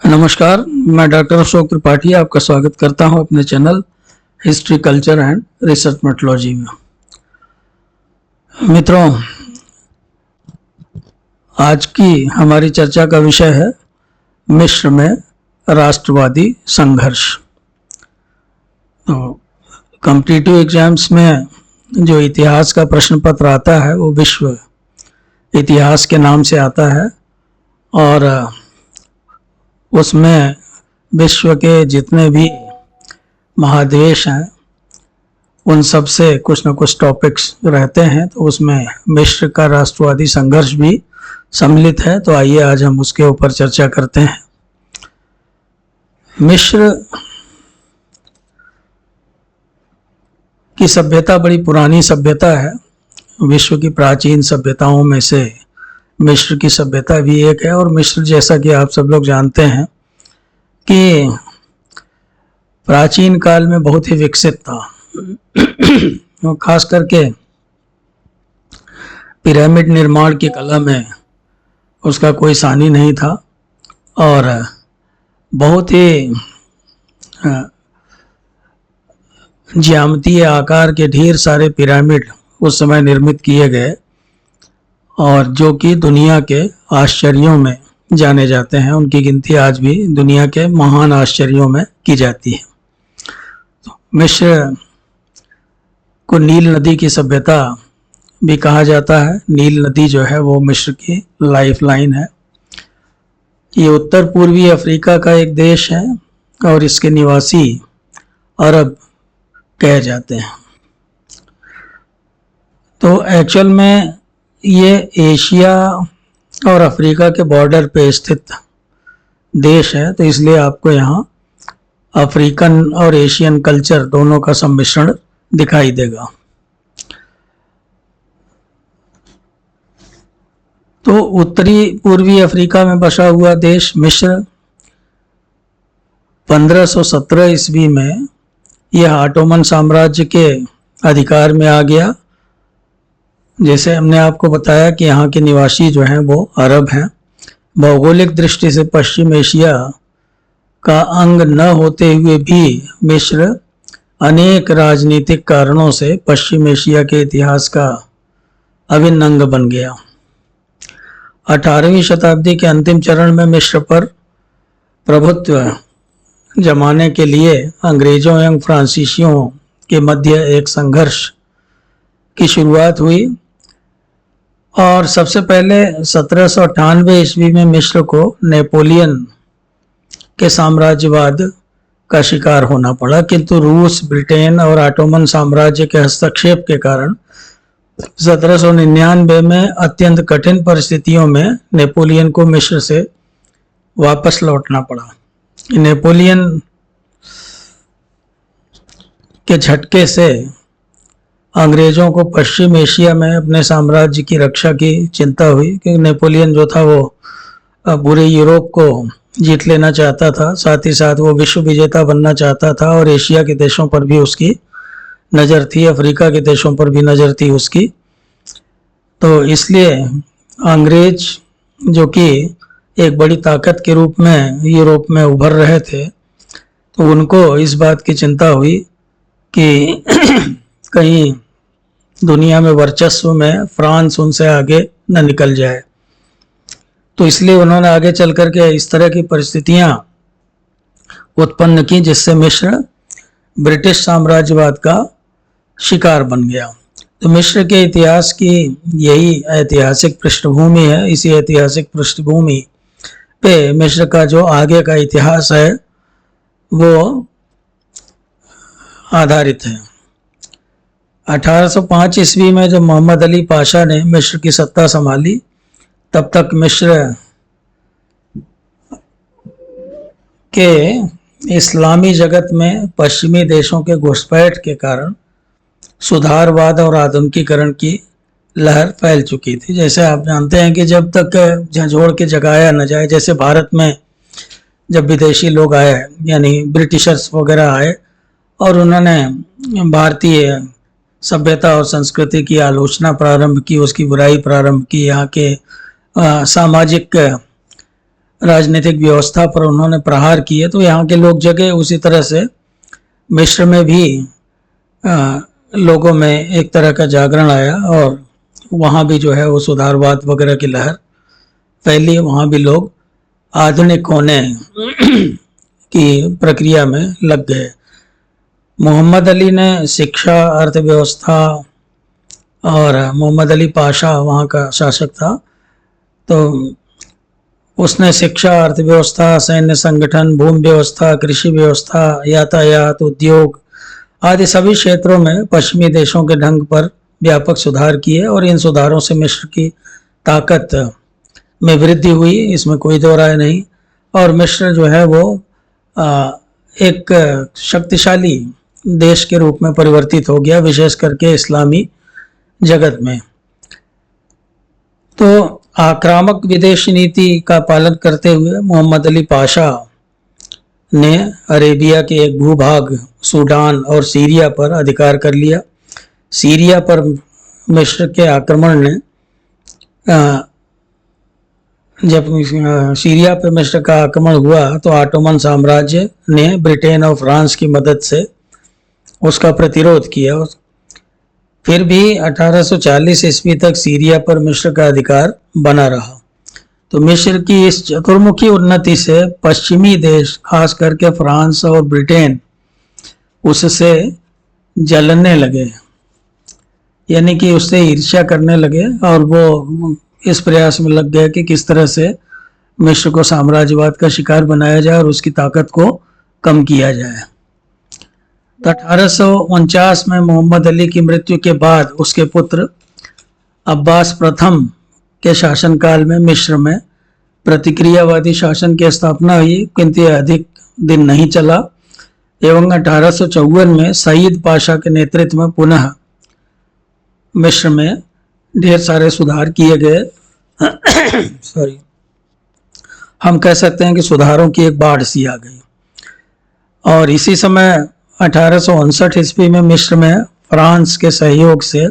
नमस्कार, मैं डॉक्टर अशोक त्रिपाठी आपका स्वागत करता हूं अपने channel history culture and research methodology में। मित्रों, आज की हमारी चर्चा का विषय है मिस्र में राष्ट्रवादी संघर्ष। तो कॉम्पिटिटिव एग्जाम्स में जो इतिहास का प्रश्न पत्र आता है वो विश्व इतिहास के नाम से आता है और उसमें विश्व के जितने भी महादेश हैं उन सब से कुछ न कुछ टॉपिक्स रहते हैं, तो उसमें मिस्र का राष्ट्रवादी संघर्ष भी सम्मिलित है। तो आइए आज हम उसके ऊपर चर्चा करते हैं। मिस्र की सभ्यता बड़ी पुरानी सभ्यता है। विश्व की प्राचीन सभ्यताओं में से मिस्र की सभ्यता भी एक है। और मिस्र, जैसा कि आप सब लोग जानते हैं कि प्राचीन काल में बहुत ही विकसित था और खास करके पिरामिड निर्माण की कला में उसका कोई सानी नहीं था और बहुत ही ज्यामितीय आकार के ढेर सारे पिरामिड उस समय निर्मित किए गए और जो कि दुनिया के आश्चर्यों में जाने जाते हैं। उनकी गिनती आज भी दुनिया के महान आश्चर्यों में की जाती है। तो मिस्र को नील नदी की सभ्यता भी कहा जाता है। नील नदी जो है वो मिस्र की लाइफलाइन है। ये उत्तर पूर्वी अफ्रीका का एक देश है और इसके निवासी अरब कहे जाते हैं। तो एक्चुअल में ये एशिया और अफ्रीका के बॉर्डर पे स्थित देश है, तो इसलिए आपको यहाँ अफ्रीकन और एशियन कल्चर दोनों का सम्मिश्रण दिखाई देगा। तो उत्तरी पूर्वी अफ्रीका में बसा हुआ देश मिस्र 1517 ईस्वी में यह ऑटोमन साम्राज्य के अधिकार में आ गया। जैसे हमने आपको बताया कि यहाँ के निवासी जो हैं वो अरब हैं। भौगोलिक दृष्टि से पश्चिम एशिया का अंग न होते हुए भी मिस्र अनेक राजनीतिक कारणों से पश्चिम एशिया के इतिहास का अभिन्न अंग बन गया। 18वीं शताब्दी के अंतिम चरण में मिस्र पर प्रभुत्व जमाने के लिए अंग्रेजों एवं फ्रांसीसियों के मध्य एक संघर्ष की शुरुआत हुई और सबसे पहले 1798 ईस्वी में मिस्र को नेपोलियन के साम्राज्यवाद का शिकार होना पड़ा, किंतु रूस, ब्रिटेन और ऑटोमन साम्राज्य के हस्तक्षेप के कारण 1799 में अत्यंत कठिन परिस्थितियों में नेपोलियन को मिस्र से वापस लौटना पड़ा। नेपोलियन के झटके से अंग्रेजों को पश्चिम एशिया में अपने साम्राज्य की रक्षा की चिंता हुई, क्योंकि नेपोलियन जो था वो पूरे यूरोप को जीत लेना चाहता था, साथ ही साथ वो विश्व विजेता बनना चाहता था और एशिया के देशों पर भी उसकी नज़र थी, अफ्रीका के देशों पर भी नज़र थी उसकी। तो इसलिए अंग्रेज, जो कि एक बड़ी ताकत के रूप में यूरोप में उभर रहे थे, तो उनको इस बात की चिंता हुई कि कहीं दुनिया में वर्चस्व में फ्रांस उनसे आगे न निकल जाए। तो इसलिए उन्होंने आगे चल करके इस तरह की परिस्थितियां उत्पन्न की जिससे मिस्र ब्रिटिश साम्राज्यवाद का शिकार बन गया। तो मिस्र के इतिहास की यही ऐतिहासिक पृष्ठभूमि है। इसी ऐतिहासिक पृष्ठभूमि पे मिस्र का जो आगे का इतिहास है वो आधारित है। 1805 ईस्वी में जब मोहम्मद अली पाशा ने मिस्र की सत्ता संभाली, तब तक मिस्र के इस्लामी जगत में पश्चिमी देशों के घुसपैठ के कारण सुधारवाद और आधुनिकीकरण की लहर फैल चुकी थी। जैसे आप जानते हैं कि जब तक झंझोड़ के जगाया न जाए, जैसे भारत में जब विदेशी लोग आए यानी ब्रिटिशर्स वगैरह आए और उन्होंने भारतीय सभ्यता और संस्कृति की आलोचना प्रारंभ की, उसकी बुराई प्रारंभ की, यहाँ के सामाजिक राजनीतिक व्यवस्था पर उन्होंने प्रहार किए, तो यहाँ के लोग जगे। उसी तरह से मिस्र में भी लोगों में एक तरह का जागरण आया और वहाँ भी जो है वो सुधारवाद वगैरह की लहर फैली। वहाँ भी लोग आधुनिक होने की प्रक्रिया में लग गए। मोहम्मद अली ने शिक्षा, अर्थव्यवस्था, और मोहम्मद अली पाशा वहाँ का शासक था, तो उसने शिक्षा, अर्थव्यवस्था, सैन्य संगठन, भूमि व्यवस्था, कृषि व्यवस्था, यातायात, उद्योग आदि सभी क्षेत्रों में पश्चिमी देशों के ढंग पर व्यापक सुधार किए और इन सुधारों से मिस्र की ताकत में वृद्धि हुई, इसमें कोई दो राय नहीं। और मिस्र जो है वो एक शक्तिशाली देश के रूप में परिवर्तित हो गया, विशेष करके इस्लामी जगत में। तो आक्रामक विदेशी नीति का पालन करते हुए मोहम्मद अली पाशा ने अरेबिया के एक भूभाग सूडान और सीरिया पर अधिकार कर लिया। सीरिया पर मिस्र के आक्रमण ने जब सीरिया पर मिस्र का आक्रमण हुआ तो ऑटोमन साम्राज्य ने ब्रिटेन और फ्रांस की मदद से उसका प्रतिरोध किया। फिर भी 1840 ईस्वी तक सीरिया पर मिस्र का अधिकार बना रहा। तो मिस्र की इस चतुर्मुखी उन्नति से पश्चिमी देश, खास करके फ्रांस और ब्रिटेन, उससे जलने लगे, यानी कि उससे ईर्ष्या करने लगे और वो इस प्रयास में लग गए कि किस तरह से मिस्र को साम्राज्यवाद का शिकार बनाया जाए और उसकी ताकत को कम किया जाए। तो 1849 में मोहम्मद अली की मृत्यु के बाद उसके पुत्र अब्बास प्रथम के शासनकाल में मिस्र में प्रतिक्रियावादी शासन की स्थापना हुई, किंतु अधिक दिन नहीं चला एवं 1854 में सईद पाशा के नेतृत्व में पुनः मिस्र में ढेर सारे सुधार किए गए। सॉरी, हम कह सकते हैं कि सुधारों की एक बाढ़ सी आ गई। और इसी समय 1859 ईस्वी में मिस्र में फ्रांस के सहयोग से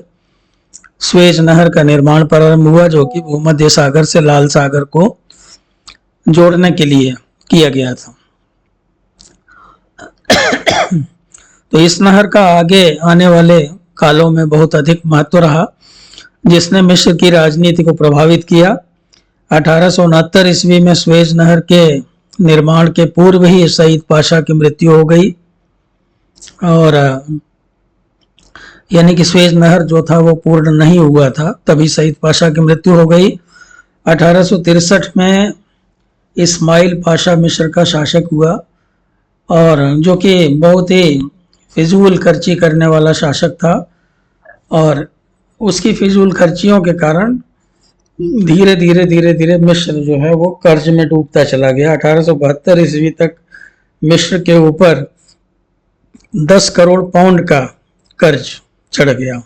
स्वेज नहर का निर्माण प्रारंभ हुआ, जो कि भूमध्य सागर से लाल सागर को जोड़ने के लिए किया गया था। तो इस नहर का आगे आने वाले कालों में बहुत अधिक महत्व रहा, जिसने मिस्र की राजनीति को प्रभावित किया। 1869 ईस्वी में स्वेज नहर के निर्माण के पूर्व ही सईद पाशा की मृत्यु हो गई, और यानी कि स्वेज नहर जो था वो पूर्ण नहीं हुआ था, तभी सईद पाशा की मृत्यु हो गई। 1863 में इस्माइल पाशा मिस्र का शासक हुआ, और जो कि बहुत ही फिजूल खर्ची करने वाला शासक था, और उसकी फिजूल खर्चियों के कारण धीरे धीरे मिस्र जो है वो कर्ज में डूबता चला गया। 1872 ईस्वी तक मिस्र के ऊपर 10 करोड़ पाउंड का कर्ज चढ़ गया।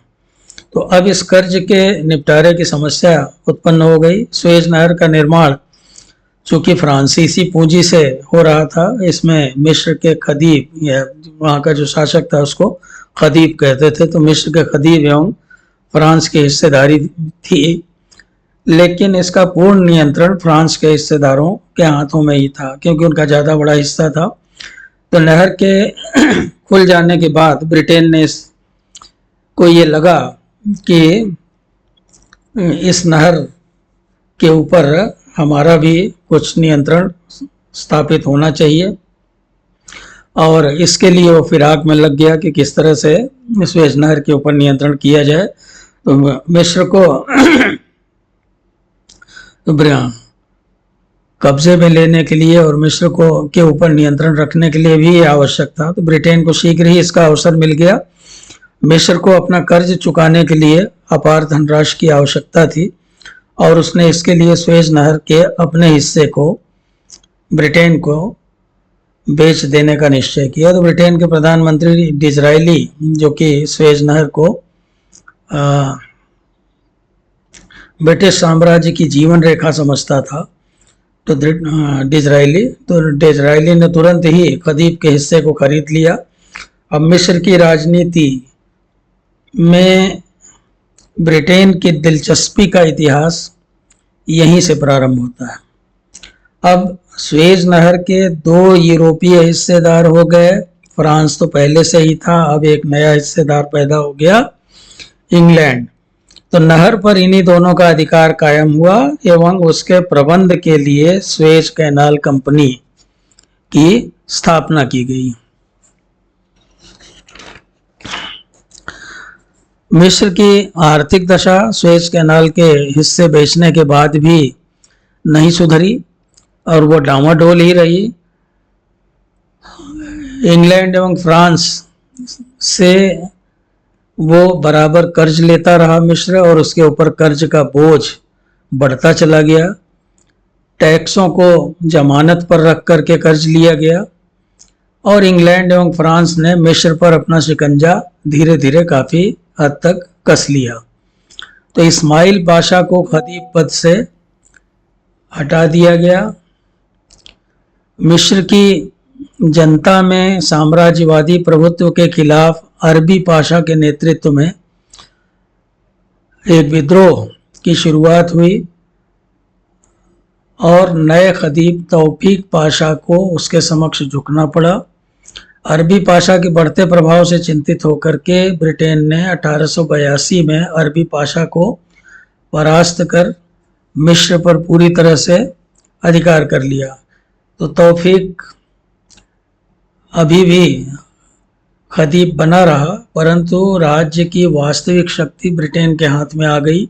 तो अब इस कर्ज के निपटारे की समस्या उत्पन्न हो गई। स्वेज नहर का निर्माण चूंकि फ्रांसीसी पूंजी से हो रहा था, इसमें मिस्र के खदीब, या वहाँ का जो शासक था उसको खदीब कहते थे, तो मिस्र के खदीब एवं फ्रांस की हिस्सेदारी थी, लेकिन इसका पूर्ण नियंत्रण फ्रांस के हिस्सेदारों के हाथों में ही था, क्योंकि उनका ज़्यादा बड़ा हिस्सा था। तो नहर के खुल जाने के बाद ब्रिटेन ने को ये लगा कि इस नहर के ऊपर हमारा भी कुछ नियंत्रण स्थापित होना चाहिए, और इसके लिए वो फिराक में लग गया कि किस तरह से स्वेज नहर के ऊपर नियंत्रण किया जाए। तो मिस्र को कब्जे में लेने के लिए और मिस्र को के ऊपर नियंत्रण रखने के लिए भी आवश्यक था। तो ब्रिटेन को शीघ्र ही इसका अवसर मिल गया। मिस्र को अपना कर्ज चुकाने के लिए अपार धनराशि की आवश्यकता थी, और उसने इसके लिए स्वेज नहर के अपने हिस्से को ब्रिटेन को बेच देने का निश्चय किया। तो ब्रिटेन के प्रधानमंत्री डिज़रायली, जो कि स्वेज नहर को ब्रिटिश साम्राज्य की जीवन रेखा समझता था, तो डिज़रायली ने तुरंत ही खदीब के हिस्से को खरीद लिया। अब मिस्र की राजनीति में ब्रिटेन की दिलचस्पी का इतिहास यहीं से प्रारंभ होता है। अब स्वेज नहर के दो यूरोपीय हिस्सेदार हो गए। फ्रांस तो पहले से ही था, अब एक नया हिस्सेदार पैदा हो गया, इंग्लैंड। तो नहर पर इन्हीं दोनों का अधिकार कायम हुआ एवं उसके प्रबंध के लिए स्वेज कैनाल कंपनी की स्थापना की गई। मिस्र की आर्थिक दशा स्वेज कैनाल के हिस्से बेचने के बाद भी नहीं सुधरी और वो डामाडोल ही रही। इंग्लैंड एवं फ्रांस से वो बराबर कर्ज लेता रहा मिस्र, और उसके ऊपर कर्ज का बोझ बढ़ता चला गया। टैक्सों को जमानत पर रख करके कर्ज लिया गया और इंग्लैंड एवं फ्रांस ने मिस्र पर अपना शिकंजा धीरे धीरे काफ़ी हद तक कस लिया। तो इस्माइल पाशा को खतीब पद से हटा दिया गया। मिस्र की जनता में साम्राज्यवादी प्रभुत्व के खिलाफ अरबी पाशा के नेतृत्व में एक विद्रोह की शुरुआत हुई और नए खतीब तौफीक पाशा को उसके समक्ष झुकना पड़ा। अरबी पाशा के बढ़ते प्रभाव से चिंतित होकर के ब्रिटेन ने 1882 में अरबी पाशा को परास्त कर मिस्र पर पूरी तरह से अधिकार कर लिया। तो तौफीक अभी भी खतीब बना रहा, परंतु राज्य की वास्तविक शक्ति ब्रिटेन के हाथ में आ गई।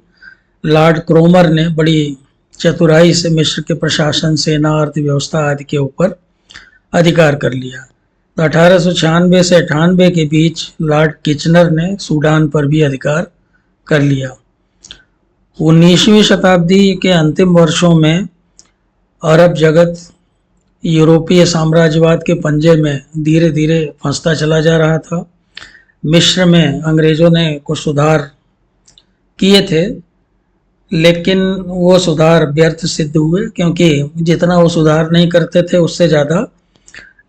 लॉर्ड क्रोमर ने बड़ी चतुराई से मिस्र के प्रशासन, सेना, अर्थव्यवस्था आदि के ऊपर अधिकार कर लिया। तो 1896 से 98 के बीच लॉर्ड किचनर ने सूडान पर भी अधिकार कर लिया। 19वीं शताब्दी के अंतिम वर्षों में अरब जगत यूरोपीय साम्राज्यवाद के पंजे में धीरे धीरे फंसता चला जा रहा था। मिस्र में अंग्रेज़ों ने कुछ सुधार किए थे, लेकिन वो सुधार व्यर्थ सिद्ध हुए, क्योंकि जितना वो सुधार नहीं करते थे उससे ज़्यादा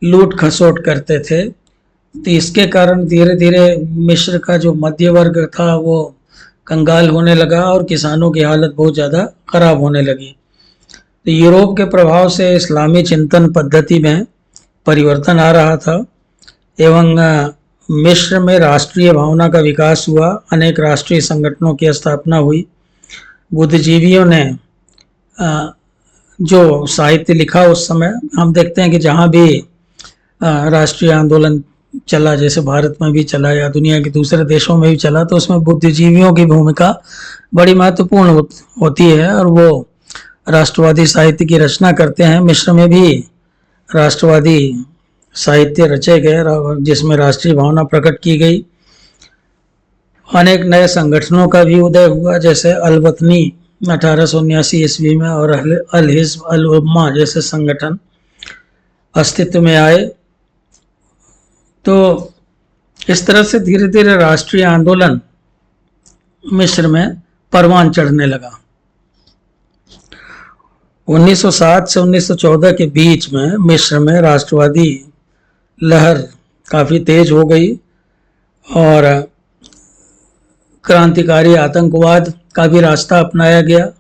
लूट खसोट करते थे। तो इसके कारण धीरे धीरे मिस्र का जो मध्य वर्ग था वो कंगाल होने लगा और किसानों की हालत बहुत ज़्यादा खराब होने लगी। तो यूरोप के प्रभाव से इस्लामी चिंतन पद्धति में परिवर्तन आ रहा था एवं मिस्र में राष्ट्रीय भावना का विकास हुआ। अनेक राष्ट्रीय संगठनों की स्थापना हुई। बुद्धिजीवियों ने जो साहित्य लिखा उस समय, हम देखते हैं कि जहाँ भी राष्ट्रीय आंदोलन चला, जैसे भारत में भी चला या दुनिया के दूसरे देशों में भी चला, तो उसमें बुद्धिजीवियों की भूमिका बड़ी महत्वपूर्ण होती है और वो राष्ट्रवादी साहित्य की रचना करते हैं। मिस्र में भी राष्ट्रवादी साहित्य रचे गए जिसमें राष्ट्रीय भावना प्रकट की गई। अनेक नए संगठनों का भी उदय हुआ, जैसे अल वतनी 1879 ईस्वी में और अल हिज़्ब अल उम्मा जैसे संगठन अस्तित्व में आए। तो इस तरह से धीरे धीरे राष्ट्रीय आंदोलन मिस्र में परवान चढ़ने लगा। 1907 से 1914 के बीच में मिस्र में राष्ट्रवादी लहर काफ़ी तेज हो गई और क्रांतिकारी आतंकवाद का भी रास्ता अपनाया गया।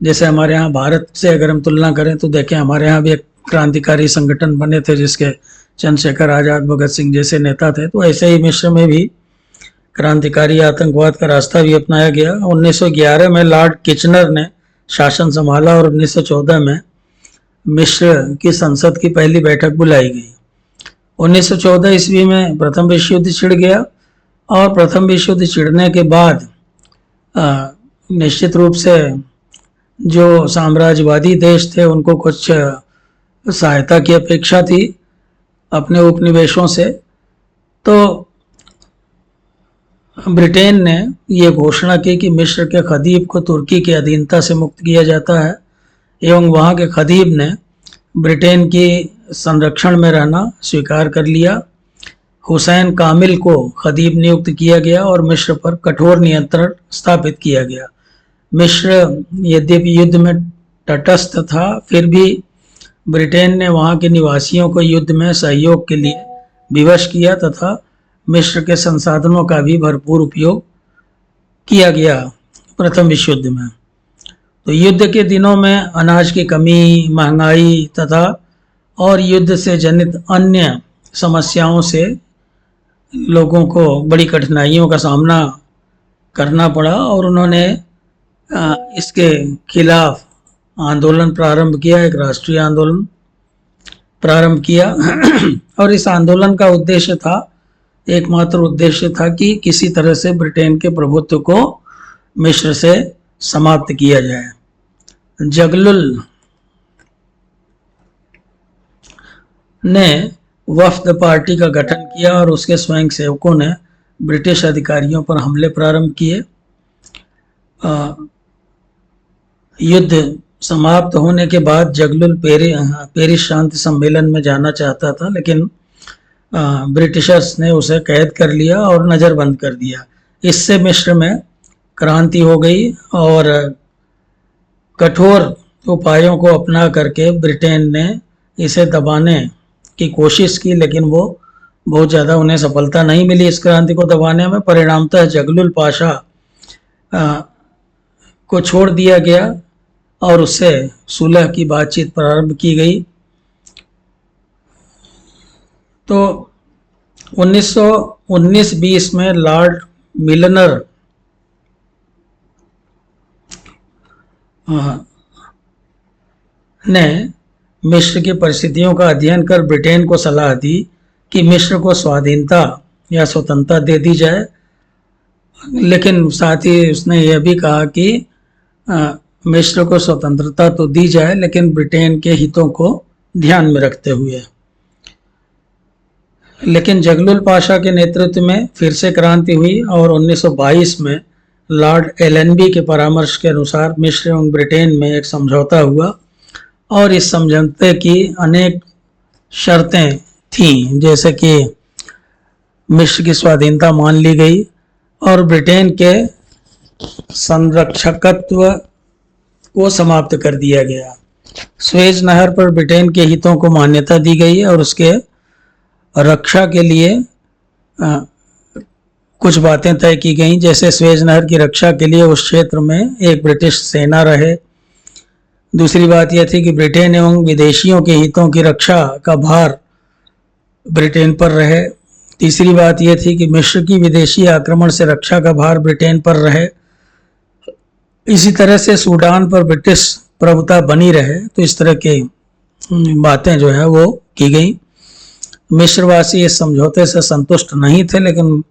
जैसे हमारे यहाँ भारत से अगर हम तुलना करें तो देखें, हमारे यहाँ भी एक क्रांतिकारी संगठन बने थे जिसके चंद्रशेखर आज़ाद, भगत सिंह जैसे नेता थे। तो ऐसे ही मिस्र में भी क्रांतिकारी आतंकवाद का रास्ता भी अपनाया गया। 1911 में लॉर्ड किचनर ने शासन संभाला और 1914 में मिस्र की संसद की पहली बैठक बुलाई गई। 1914 ईस्वी में प्रथम विश्व युद्ध छिड़ गया और प्रथम विश्व युद्ध छिड़ने के बाद निश्चित रूप से जो साम्राज्यवादी देश थे उनको कुछ सहायता की अपेक्षा थी अपने उपनिवेशों से। तो ब्रिटेन ने ये घोषणा की कि मिस्र के खतीब को तुर्की की अधीनता से मुक्त किया जाता है एवं वहाँ के खतीब ने ब्रिटेन की संरक्षण में रहना स्वीकार कर लिया। हुसैन कामिल को खतीब नियुक्त किया गया और मिस्र पर कठोर नियंत्रण स्थापित किया गया। मिस्र यद्यपि युद्ध में तटस्थ था, फिर भी ब्रिटेन ने वहाँ के निवासियों को युद्ध में सहयोग के लिए विवश किया तथा मिस्र के संसाधनों का भी भरपूर उपयोग किया गया प्रथम विश्व युद्ध में। तो युद्ध के दिनों में अनाज की कमी, महंगाई तथा और युद्ध से जनित अन्य समस्याओं से लोगों को बड़ी कठिनाइयों का सामना करना पड़ा और उन्होंने इसके खिलाफ आंदोलन प्रारंभ किया, एक राष्ट्रीय आंदोलन प्रारंभ किया। और इस आंदोलन का उद्देश्य था, एकमात्र उद्देश्य था कि किसी तरह से ब्रिटेन के प्रभुत्व को मिस्र से समाप्त किया जाए। जगलुल ने वफ्द पार्टी का गठन किया और उसके स्वयंसेवकों ने ब्रिटिश अधिकारियों पर हमले प्रारंभ किए। युद्ध समाप्त होने के बाद जगलुल पेरिस शांति सम्मेलन में जाना चाहता था, लेकिन ब्रिटिशर्स ने उसे कैद कर लिया और नज़रबंद कर दिया। इससे मिस्र में क्रांति हो गई और कठोर उपायों को अपना करके ब्रिटेन ने इसे दबाने की कोशिश की, लेकिन वो बहुत ज़्यादा उन्हें सफलता नहीं मिली इस क्रांति को दबाने में। परिणामतः जगलुल पाशा को छोड़ दिया गया और उससे सुलह की बातचीत प्रारंभ की गई। तो 1919-20 में लॉर्ड मिलनर ने मिस्र की परिस्थितियों का अध्ययन कर ब्रिटेन को सलाह दी कि मिस्र को स्वाधीनता या स्वतंत्रता दे दी जाए, लेकिन साथ ही उसने यह भी कहा कि मिस्र को स्वतंत्रता तो दी जाए, लेकिन ब्रिटेन के हितों को ध्यान में रखते हुए। लेकिन जगलुल पाशा के नेतृत्व में फिर से क्रांति हुई और 1922 में लॉर्ड एलएनबी के परामर्श के अनुसार मिस्र एवं ब्रिटेन में एक समझौता हुआ और इस समझौते की अनेक शर्तें थीं, जैसे कि मिस्र की स्वाधीनता मान ली गई और ब्रिटेन के संरक्षकत्व को समाप्त कर दिया गया। स्वेज नहर पर ब्रिटेन के हितों को मान्यता दी गई और उसके रक्षा के लिए कुछ बातें तय की गईं, जैसे स्वेज नहर की रक्षा के लिए उस क्षेत्र में एक ब्रिटिश सेना रहे। दूसरी बात यह थी कि ब्रिटेन एवं विदेशियों के हितों की रक्षा का भार ब्रिटेन पर रहे। तीसरी बात यह थी कि मिस्र की विदेशी आक्रमण से रक्षा का भार ब्रिटेन पर रहे। इसी तरह से सूडान पर ब्रिटिश प्रभुता बनी रहे। तो इस तरह की बातें जो है वो की गई। मिस्रवासी इस समझौते से संतुष्ट नहीं थे, लेकिन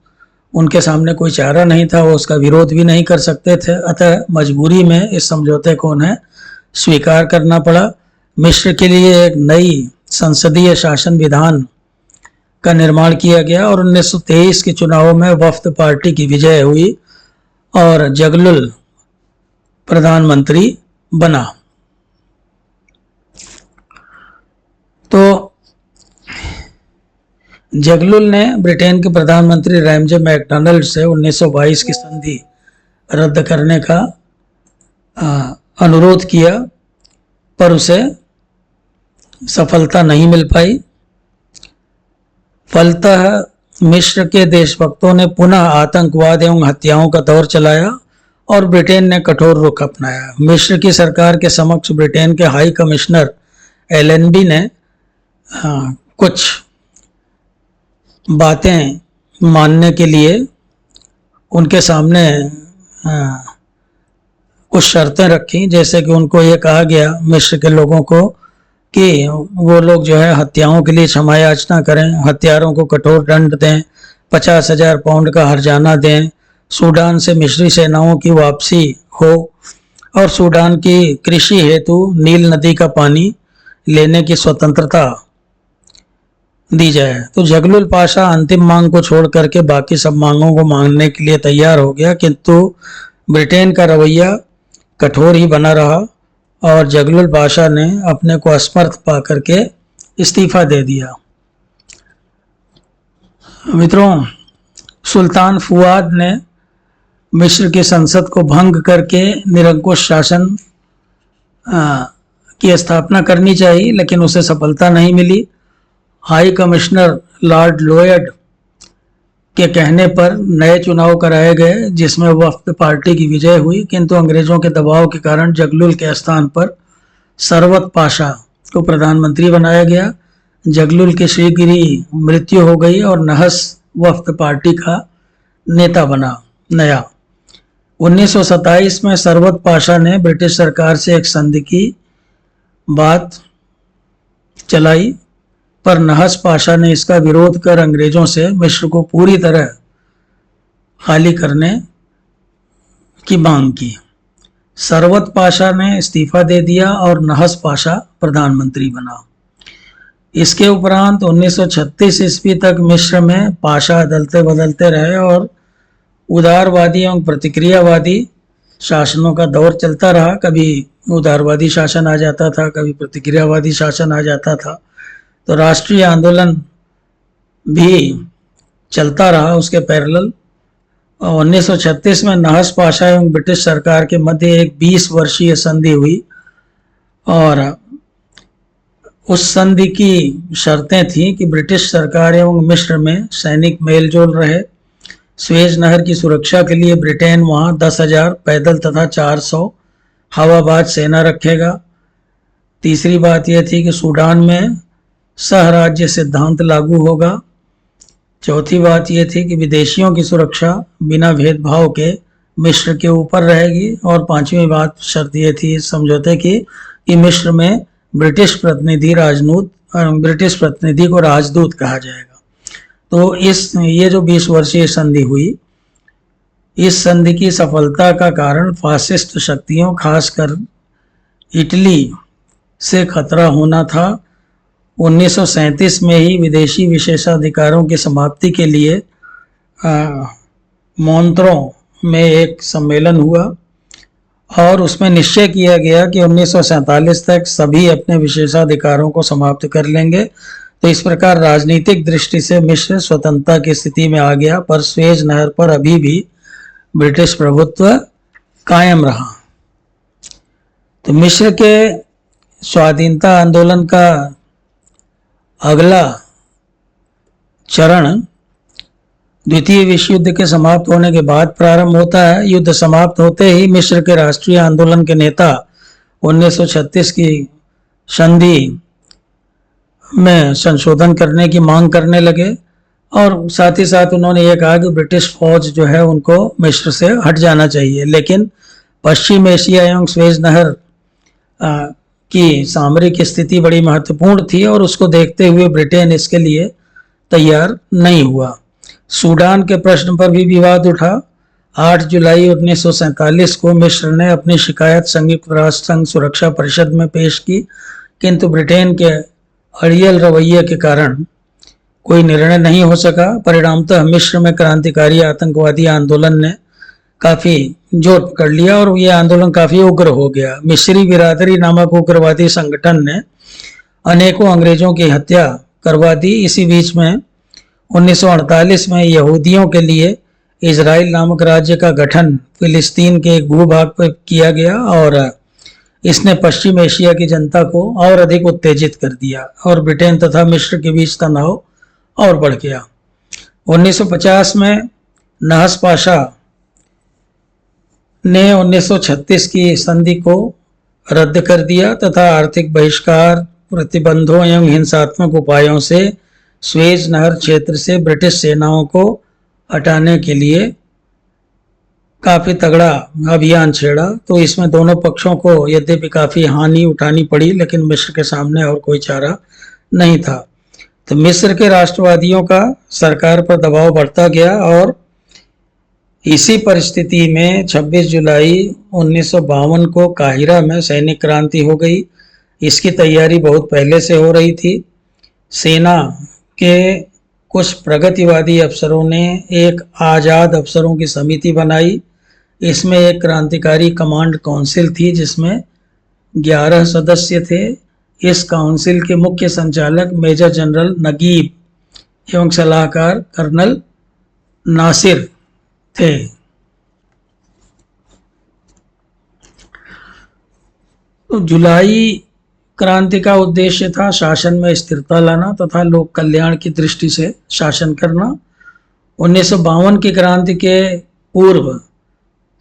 उनके सामने कोई चारा नहीं था, वो उसका विरोध भी नहीं कर सकते थे। अतः मजबूरी में इस समझौते को उन्हें स्वीकार करना पड़ा। मिस्र के लिए एक नई संसदीय शासन विधान का निर्माण किया गया और 1923 के चुनावों में वफ्द पार्टी की विजय हुई और जगलुल प्रधानमंत्री बना। तो जगलुल ने ब्रिटेन के प्रधानमंत्री रैमजे मैकडॉनल्ड से 1922 की संधि रद्द करने का अनुरोध किया, पर उसे सफलता नहीं मिल पाई। फलतः मिस्र के देशभक्तों ने पुनः आतंकवाद एवं हत्याओं का दौर चलाया और ब्रिटेन ने कठोर रुख अपनाया। मिस्र की सरकार के समक्ष ब्रिटेन के हाई कमिश्नर एलएनबी ने कुछ बातें मानने के लिए उनके सामने कुछ शर्तें रखी, जैसे कि उनको ये कहा गया मिस्र के लोगों को कि वो लोग जो है हत्याओं के लिए क्षमा याचना करें, हत्यारों को कठोर दंड दें, 50,000 पाउंड का हर्जाना दें, सूडान से मिस्री सेनाओं की वापसी हो और सूडान की कृषि हेतु नील नदी का पानी लेने की स्वतंत्रता दी जाए। तो जगलुल पाशा अंतिम मांग को छोड़ करके बाकी सब मांगों को मांगने के लिए तैयार हो गया, किंतु ब्रिटेन का रवैया कठोर ही बना रहा और जगलुल पाशा ने अपने को असमर्थ पा करके इस्तीफा दे दिया। मित्रों, सुल्तान फुआद ने मिस्र की संसद को भंग करके निरंकुश शासन की स्थापना करनी चाहिए, लेकिन उसे सफलता नहीं मिली। हाई कमिश्नर लॉर्ड लोयड के कहने पर नए चुनाव कराए गए जिसमें वफ्द पार्टी की विजय हुई, किंतु अंग्रेजों के दबाव के कारण जगलुल के स्थान पर सरवत पाशा को प्रधानमंत्री बनाया गया। जगलुल की शीघ्र ही मृत्यु हो गई और नहस वफ्द पार्टी का नेता बना नया। 1927 में सरवत पाशा ने ब्रिटिश सरकार से एक संधि की बात चलाई, पर नहस पाशा ने इसका विरोध कर अंग्रेजों से मिस्र को पूरी तरह खाली करने की मांग की। सरवत पाशा ने इस्तीफा दे दिया और नहस पाशा प्रधानमंत्री बना। इसके उपरांत 1936 ईस्वी तक मिस्र में पाशा अदलते बदलते रहे और उदारवादी एवं प्रतिक्रियावादी शासनों का दौर चलता रहा। कभी उदारवादी शासन आ जाता था, कभी प्रतिक्रियावादी शासन आ जाता था, तो राष्ट्रीय आंदोलन भी चलता रहा उसके पैरेलल। 1936 में नहस पाशा एवं ब्रिटिश सरकार के मध्य एक 20 वर्षीय संधि हुई और उस संधि की शर्तें थीं कि ब्रिटिश सरकार एवं मिस्र में सैनिक मेलजोल रहे। स्वेज नहर की सुरक्षा के लिए ब्रिटेन वहां 10,000 पैदल तथा 400 हवाबाज सेना रखेगा। तीसरी बात यह थी कि सूडान में सहराज्य सिद्धांत लागू होगा। चौथी बात यह थी कि विदेशियों की सुरक्षा बिना भेदभाव के मिस्र के ऊपर रहेगी। और पांचवी बात शर्त यह थी इस समझौते की कि मिस्र में ब्रिटिश प्रतिनिधि को राजदूत कहा जाएगा। तो ये जो 20 वर्षीय संधि हुई, इस संधि की सफलता का कारण फासिस्ट शक्तियों खासकर इटली से खतरा होना था। 1937 में ही विदेशी विशेषाधिकारों की समाप्ति के लिए मॉन्ट्रो में एक सम्मेलन हुआ और उसमें निश्चय किया गया कि 1947 तक सभी अपने विशेषाधिकारों को समाप्त कर लेंगे। तो इस प्रकार राजनीतिक दृष्टि से मिस्र स्वतंत्रता की स्थिति में आ गया, पर स्वेज नहर पर अभी भी ब्रिटिश प्रभुत्व कायम रहा। तो मिस्र के स्वाधीनता आंदोलन का अगला चरण द्वितीय विश्व युद्ध के समाप्त होने के बाद प्रारंभ होता है। युद्ध समाप्त होते ही मिस्र के राष्ट्रीय आंदोलन के नेता 1936 की संधि में संशोधन करने की मांग करने लगे और साथ ही साथ उन्होंने ये कहा कि ब्रिटिश फौज जो है उनको मिस्र से हट जाना चाहिए। लेकिन पश्चिम एशिया एवं स्वेज नहर की सामरिक स्थिति बड़ी महत्वपूर्ण थी और उसको देखते हुए ब्रिटेन इसके लिए तैयार नहीं हुआ। सूडान के प्रश्न पर भी विवाद उठा। 8 जुलाई 1947 को मिस्र ने अपनी शिकायत संयुक्त राष्ट्र संघ सुरक्षा परिषद में पेश की, किंतु ब्रिटेन के अड़ियल रवैये के कारण कोई निर्णय नहीं हो सका। परिणामतः मिस्र में क्रांतिकारी आतंकवादी आंदोलन ने काफी जोर पकड़ लिया और ये आंदोलन काफी उग्र हो गया। मिस्री बिरादरी नामक उग्रवादी संगठन ने अनेकों अंग्रेजों की हत्या करवा दी। इसी बीच में 1948 में यहूदियों के लिए इजराइल नामक राज्य का गठन फिलिस्तीन के एक भूभाग पर किया गया और इसने पश्चिम एशिया की जनता को और अधिक उत्तेजित कर दिया और ब्रिटेन तथा मिस्र के बीच तनाव और बढ़ गया। 1950 में नहस पाशा ने 1936 की संधि को रद्द कर दिया तथा आर्थिक बहिष्कार, प्रतिबंधों एवं हिंसात्मक उपायों से स्वेज नहर क्षेत्र से ब्रिटिश सेनाओं को हटाने के लिए काफी तगड़ा अभियान छेड़ा। तो इसमें दोनों पक्षों को यद्यपि काफी हानि उठानी पड़ी, लेकिन मिस्र के सामने और कोई चारा नहीं था। तो मिस्र के राष्ट्रवादियों का सरकार पर दबाव बढ़ता गया और इसी परिस्थिति में 26 जुलाई 1952 को काहिरा में सैनिक क्रांति हो गई। इसकी तैयारी बहुत पहले से हो रही थी। सेना के कुछ प्रगतिवादी अफसरों ने एक आज़ाद अफसरों की समिति बनाई। इसमें एक क्रांतिकारी कमांड काउंसिल थी जिसमें 11 सदस्य थे। इस काउंसिल के मुख्य संचालक मेजर जनरल नगीब एवं सलाहकार कर्नल नासिर थे। तो जुलाई क्रांति का उद्देश्य था शासन में स्थिरता लाना तथा लोक कल्याण की दृष्टि से शासन करना। 1952 की क्रांति के पूर्व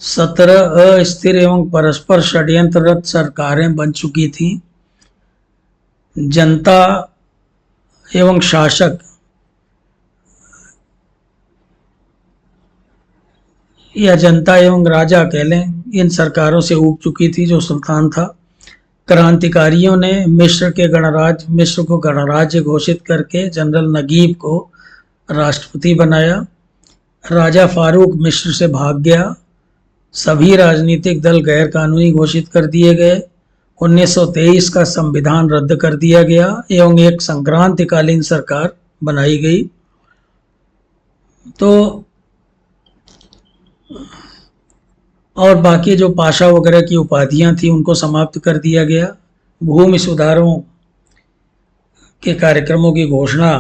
17 अस्थिर एवं परस्पर षड्यंत्ररत सरकारें बन चुकी थी। जनता एवं शासक या जनता एवं राजा कह लें, इन सरकारों से ऊब चुकी थी जो सुल्तान था। क्रांतिकारियों ने मिस्र को गणराज्य घोषित करके जनरल नगीब को राष्ट्रपति बनाया। राजा फारूक मिस्र से भाग गया। सभी राजनीतिक दल गैर कानूनी घोषित कर दिए गए। 1923 का संविधान रद्द कर दिया गया एवं एक संक्रांतिकालीन सरकार बनाई गई। तो और बाकी जो पाशा वगैरह की उपाधियां थी उनको समाप्त कर दिया गया। भूमि सुधारों के कार्यक्रमों की घोषणा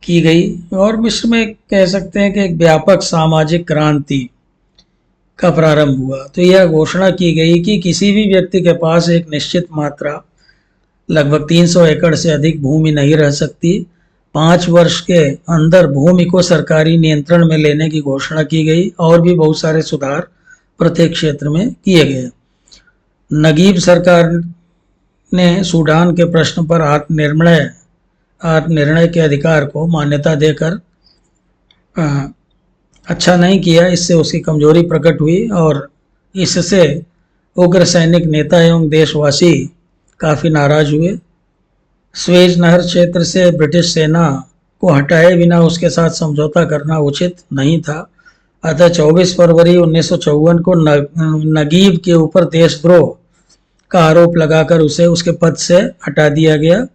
की गई और मिस्र में कह सकते हैं कि एक व्यापक सामाजिक क्रांति का प्रारंभ हुआ। तो यह घोषणा की गई कि किसी भी व्यक्ति के पास एक निश्चित मात्रा लगभग 300 एकड़ से अधिक भूमि नहीं रह सकती। 5 वर्ष के अंदर भूमि को सरकारी नियंत्रण में लेने की घोषणा की गई और भी बहुत सारे सुधार प्रत्येक क्षेत्र में किए गए। नगीब सरकार ने सूडान के प्रश्न पर आत्मनिर्णय के अधिकार को मान्यता देकर अच्छा नहीं किया। इससे उसकी कमजोरी प्रकट हुई और इससे उग्र सैनिक नेता एवं देशवासी काफ़ी नाराज हुए। स्वेज नहर क्षेत्र से ब्रिटिश सेना को हटाए बिना उसके साथ समझौता करना उचित नहीं था। अतः 24 फरवरी 1954 को नगीब के ऊपर देशद्रोह का आरोप लगाकर उसे उसके पद से हटा दिया गया।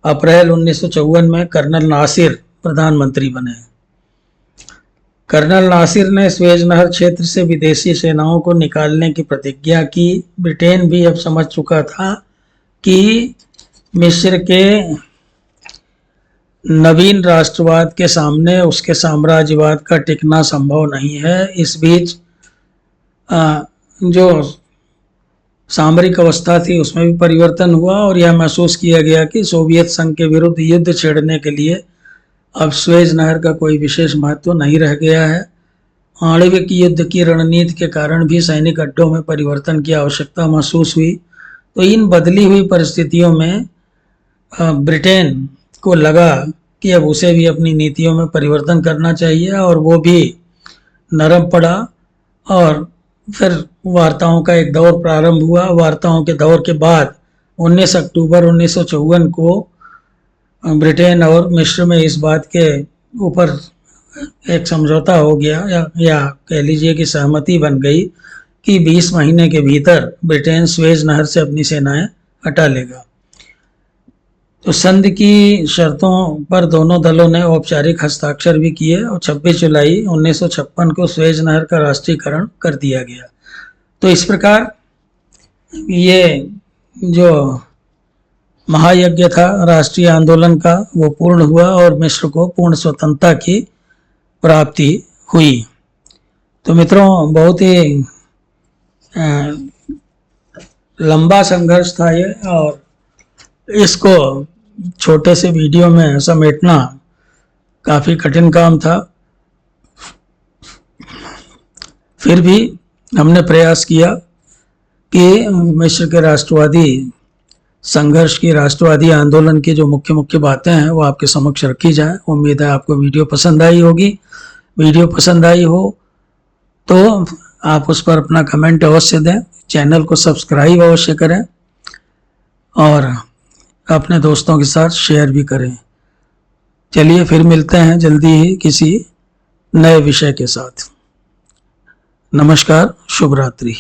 अप्रैल 1954 में कर्नल नासिर प्रधानमंत्री बने। कर्नल नासिर ने स्वेज नहर क्षेत्र से विदेशी सेनाओं को निकालने की प्रतिज्ञा की। ब्रिटेन भी अब समझ चुका था कि मिस्र के नवीन राष्ट्रवाद के सामने उसके साम्राज्यवाद का टिकना संभव नहीं है। इस बीच जो सामरिक अवस्था थी उसमें भी परिवर्तन हुआ और यह महसूस किया गया कि सोवियत संघ के विरुद्ध युद्ध छेड़ने के लिए अब स्वेज नहर का कोई विशेष महत्व नहीं रह गया है। आणविक युद्ध की रणनीति के कारण भी सैनिक अड्डों में परिवर्तन की आवश्यकता महसूस हुई। तो इन बदली हुई परिस्थितियों में ब्रिटेन को लगा कि अब उसे भी अपनी नीतियों में परिवर्तन करना चाहिए और वो भी नरम पड़ा और फिर वार्ताओं का एक दौर प्रारंभ हुआ। वार्ताओं के दौर के बाद 19 अक्टूबर 1954 को ब्रिटेन और मिस्र में इस बात के ऊपर एक समझौता हो गया या कह लीजिए कि सहमति बन गई कि 20 महीने के भीतर ब्रिटेन स्वेज नहर से अपनी सेनाएं हटा लेगा। तो संधि की शर्तों पर दोनों दलों ने औपचारिक हस्ताक्षर भी किए और 26 जुलाई 1956 को स्वेज नहर का राष्ट्रीयकरण कर दिया गया। तो इस प्रकार ये जो महायज्ञ था राष्ट्रीय आंदोलन का वो पूर्ण हुआ और मिस्र को पूर्ण स्वतंत्रता की प्राप्ति हुई। तो मित्रों, बहुत ही लंबा संघर्ष था ये और इसको छोटे से वीडियो में समेटना काफ़ी कठिन काम था। फिर भी हमने प्रयास किया कि मिस्र के राष्ट्रवादी संघर्ष की, राष्ट्रवादी आंदोलन की जो मुख्य मुख्य बातें हैं वो आपके समक्ष रखी जाए। उम्मीद है आपको वीडियो पसंद आई होगी। वीडियो पसंद आई हो तो आप उस पर अपना कमेंट अवश्य दें, चैनल को सब्सक्राइब अवश्य करें और अपने दोस्तों के साथ शेयर भी करें। चलिए फिर मिलते हैं जल्दी ही किसी नए विषय के साथ। नमस्कार, शुभ रात्रि।